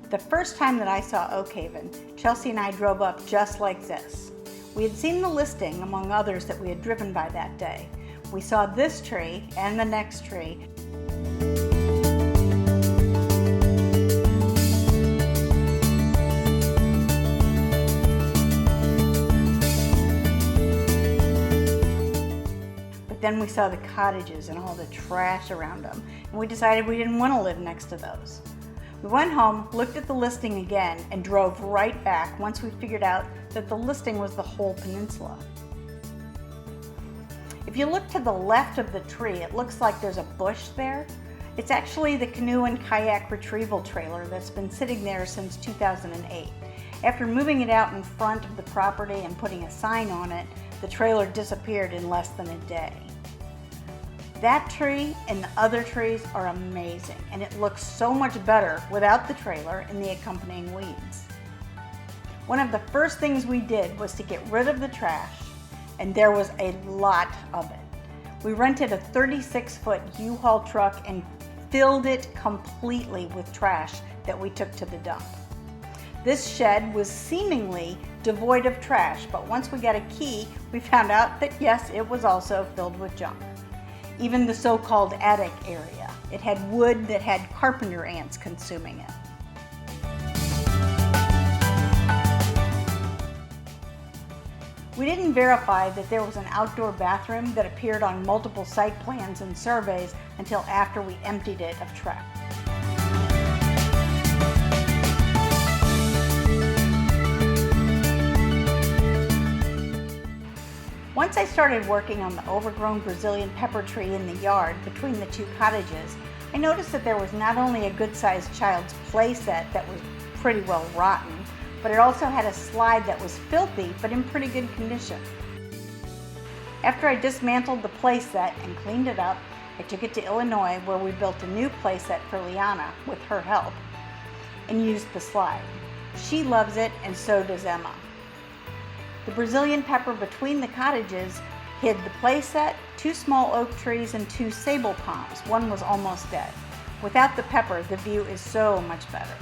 The first time that I saw Oak Haven, Chelsea and I drove up just like this. We had seen the listing among others that we had driven by that day. We saw this tree and the next tree. But then we saw the cottages and all the trash around them, and we decided we didn't want to live next to those. We went home, looked at the listing again, and drove right back once we figured out that the listing was the whole peninsula. If you look to the left of the tree, it looks like there's a bush there. It's actually the canoe and kayak retrieval trailer that's been sitting there since 2008. After moving it out in front of the property and putting a sign on it, the trailer disappeared in less than a day. That tree and the other trees are amazing, and it looks so much better without the trailer and the accompanying weeds. One of the first things we did was to get rid of the trash, and there was a lot of it. We rented a 36-foot U-Haul truck and filled it completely with trash that we took to the dump. This shed was seemingly devoid of trash, but once we got a key, we found out that yes, it was also filled with junk. Even the so-called attic area. It had wood that had carpenter ants consuming it. We didn't verify that there was an outdoor bathroom that appeared on multiple site plans and surveys until after we emptied it of trash. Once I started working on the overgrown Brazilian pepper tree in the yard between the two cottages, I noticed that there was not only a good-sized child's play set that was pretty well rotten, but it also had a slide that was filthy but in pretty good condition. After I dismantled the play set and cleaned it up, I took it to Illinois where we built a new play set for Liana with her help and used the slide. She loves it and so does Emma. The Brazilian pepper between the cottages hid the play set, 2 small oak trees, and 2 sable palms. One was almost dead. Without the pepper, the view is so much better.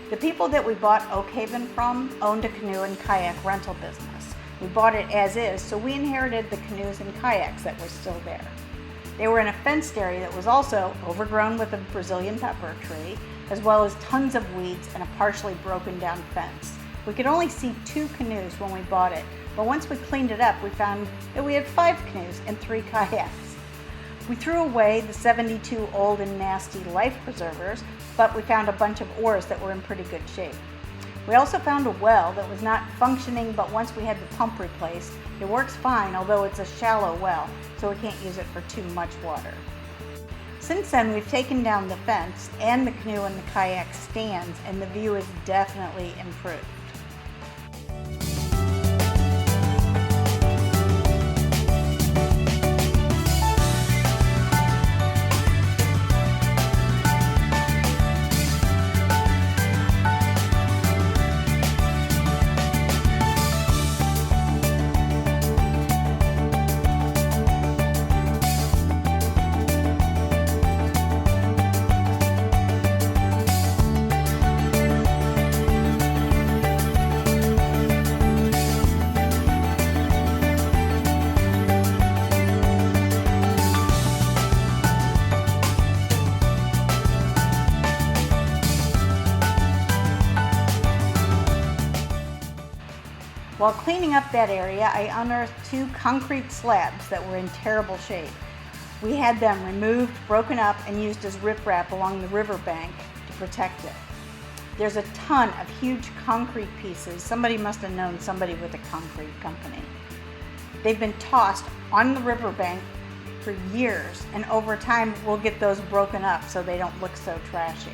The people that we bought Oak Haven from owned a canoe and kayak rental business. We bought it as is, so we inherited the canoes and kayaks that were still there. They were in a fenced area that was also overgrown with a Brazilian pepper tree, as well as tons of weeds and a partially broken down fence. We could only see 2 canoes when we bought it, but once we cleaned it up, we found that we had 5 canoes and 3 kayaks. We threw away the 72 old and nasty life preservers, but we found a bunch of oars that were in pretty good shape. We also found a well that was not functioning, but once we had the pump replaced, it works fine, although it's a shallow well, so we can't use it for too much water. Since then, we've taken down the fence and the canoe and the kayak stands, and the view is definitely improved. While cleaning up that area, I unearthed 2 concrete slabs that were in terrible shape. We had them removed, broken up, and used as riprap along the riverbank to protect it. There's a ton of huge concrete pieces. Somebody must have known somebody with a concrete company. They've been tossed on the riverbank for years, and over time we'll get those broken up so they don't look so trashy.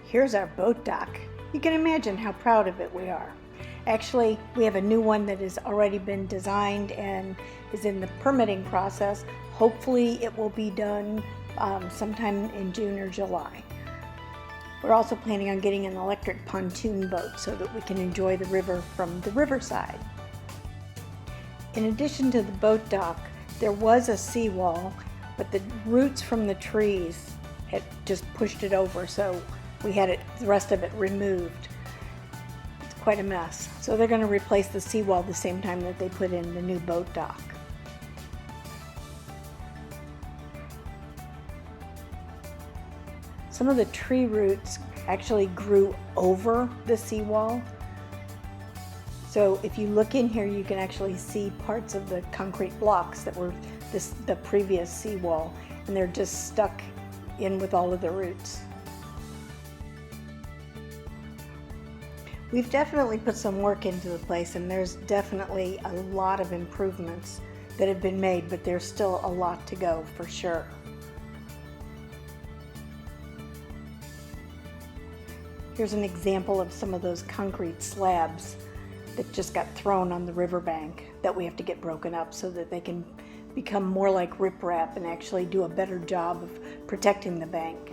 Here's our boat dock. You can imagine how proud of it we are. Actually, we have a new one that has already been designed and is in the permitting process. Hopefully it will be done sometime in June or July. We're also planning on getting an electric pontoon boat so that we can enjoy the river from the riverside. In addition to the boat dock, there was a seawall, but the roots from the trees had just pushed it over, so we had the rest of it removed. It's quite a mess. So they're going to replace the seawall the same time that they put in the new boat dock. Some of the tree roots actually grew over the seawall. So if you look in here, you can actually see parts of the concrete blocks that were the previous seawall, and they're just stuck in with all of the roots. We've definitely put some work into the place, and there's definitely a lot of improvements that have been made, but there's still a lot to go for sure. Here's an example of some of those concrete slabs that just got thrown on the riverbank that we have to get broken up so that they can become more like riprap and actually do a better job of protecting the bank.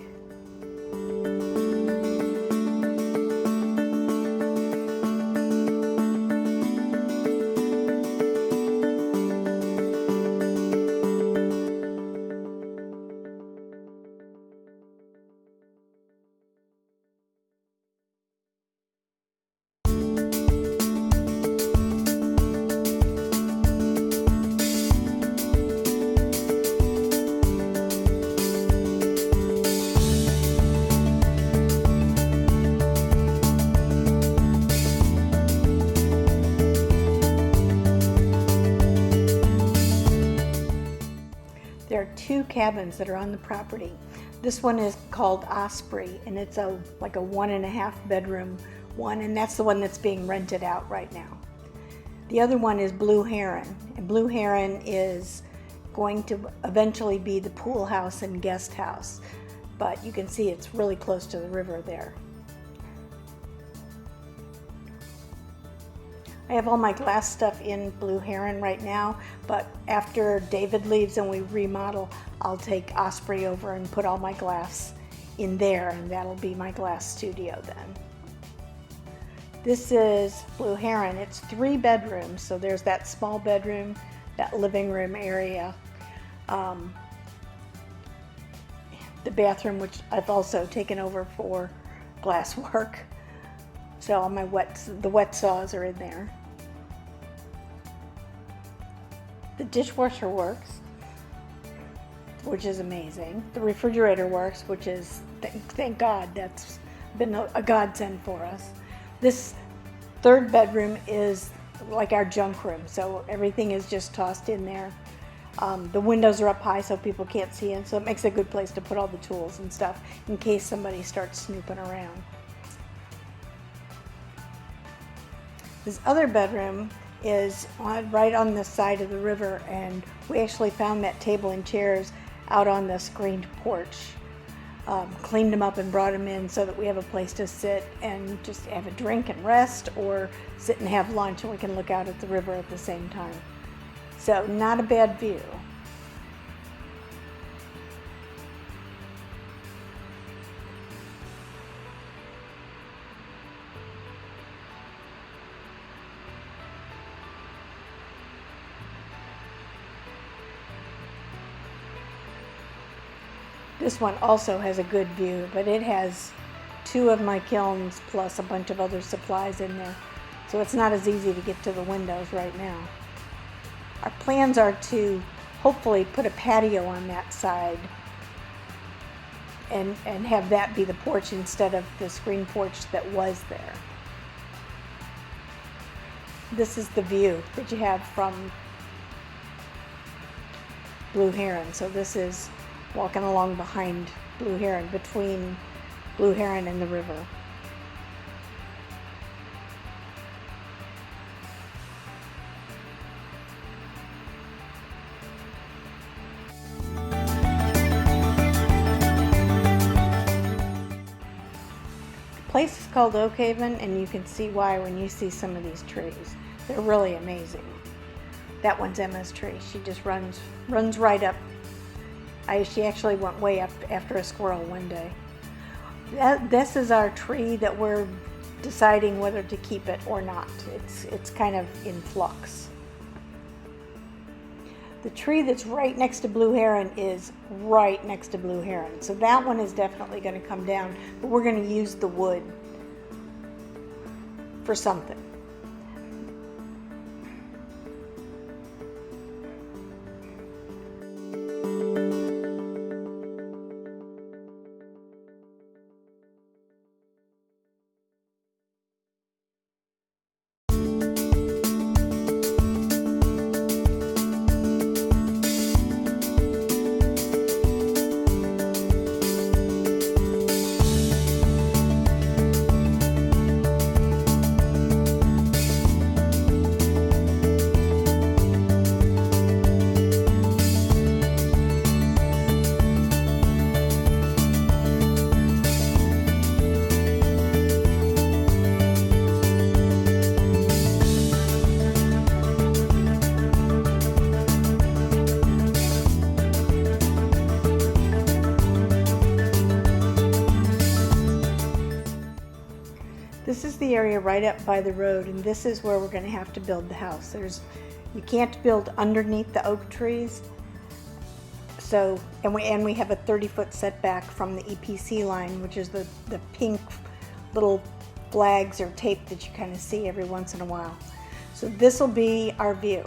There are 2 cabins that are on the property. This one is called Osprey, and it's like a 1.5 bedroom one, and that's the one that's being rented out right now. The other one is Blue Heron, and Blue Heron is going to eventually be the pool house and guest house, but you can see it's really close to the river there. I have all my glass stuff in Blue Heron right now, but after David leaves and we remodel, I'll take Osprey over and put all my glass in there, and that'll be my glass studio then. This is Blue Heron. It's 3 bedrooms, so there's that small bedroom, that living room area, the bathroom, which I've also taken over for glass work. So all my the wet saws are in there. The dishwasher works, which is amazing. The refrigerator works, which is, thank God, that's been a godsend for us. This 3rd bedroom is like our junk room, so everything is just tossed in there. The windows are up high so people can't see in, so it makes a good place to put all the tools and stuff in case somebody starts snooping around. This other bedroom is right on the side of the river, and we actually found that table and chairs out on the screened porch. Cleaned them up and brought them in so that we have a place to sit and just have a drink and rest, or sit and have lunch and we can look out at the river at the same time. So not a bad view. This one also has a good view, but it has 2 of my kilns plus a bunch of other supplies in there, so it's not as easy to get to the windows right now. Our plans are to hopefully put a patio on that side and have that be the porch instead of the screen porch that was there. This is the view that you have from Blue Heron. So this is walking along behind Blue Heron, between Blue Heron and the river. The place is called Oak Haven, and you can see why when you see some of these trees. They're really amazing. That one's Emma's tree. She just runs right up. She actually went way up after a squirrel one day. This is our tree that we're deciding whether to keep it or not. It's kind of in flux. The tree that's right next to Blue Heron is right next to Blue Heron. So that one is definitely going to come down, but we're going to use the wood for something. This is the area right up by the road, and this is where we're going to have to build the house. You can't build underneath the oak trees. So, and we have a 30-foot setback from the EPC line, which is the pink little flags or tape that you kind of see every once in a while. So this will be our view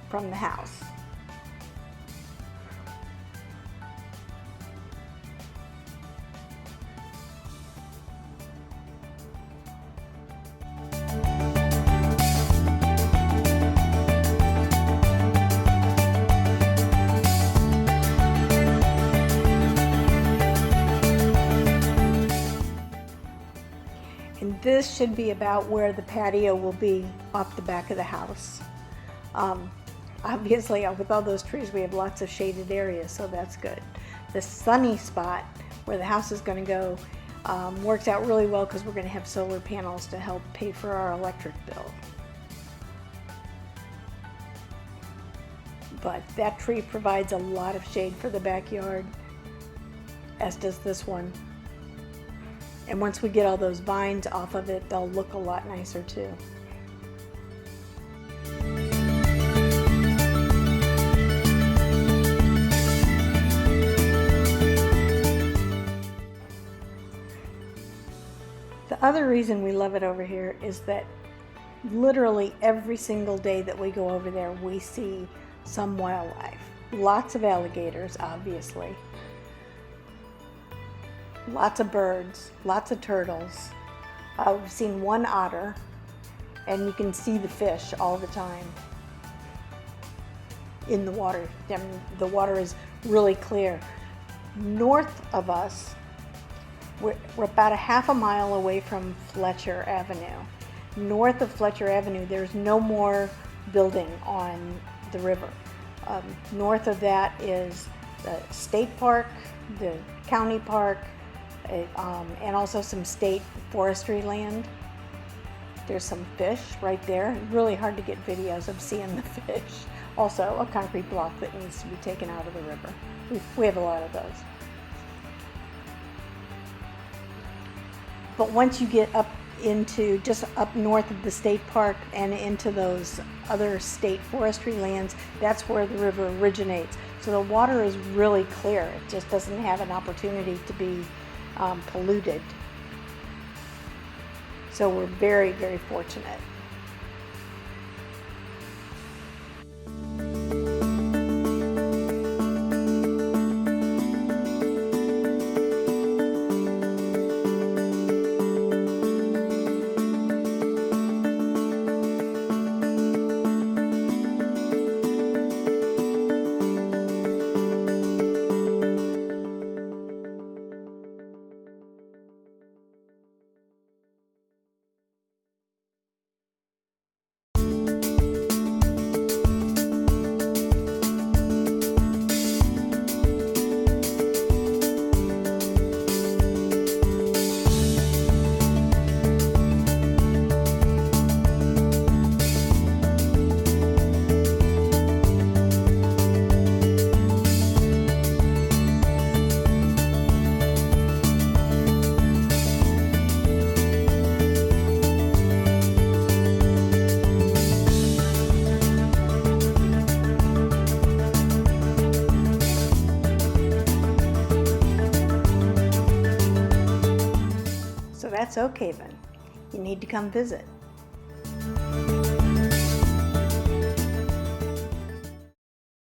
from the house. And this should be about where the patio will be off the back of the house. Obviously, with all those trees, we have lots of shaded areas, so that's good. The sunny spot where the house is going to go works out really well because we're going to have solar panels to help pay for our electric bill. But that tree provides a lot of shade for the backyard, as does this one. And once we get all those vines off of it, they'll look a lot nicer too. The other reason we love it over here is that literally every single day that we go over there, we see some wildlife. Lots of alligators, obviously. Lots of birds, lots of turtles. We've seen one otter, and you can see the fish all the time in the water. I mean, the water is really clear. North of us, we're about a half a mile away from Fletcher Avenue. North of Fletcher Avenue, there's no more building on the river. North of that is the state park, the county park, and also some state forestry land. There's some fish right there. Really hard to get videos of seeing the fish. Also, a concrete block that needs to be taken out of the river. We have a lot of those. But once you get up into just up north of the state park and into those other state forestry lands, that's where the river originates. So the water is really clear. It just doesn't have an opportunity to be polluted. So we're very, very fortunate. that's Oak Haven. You need to come visit.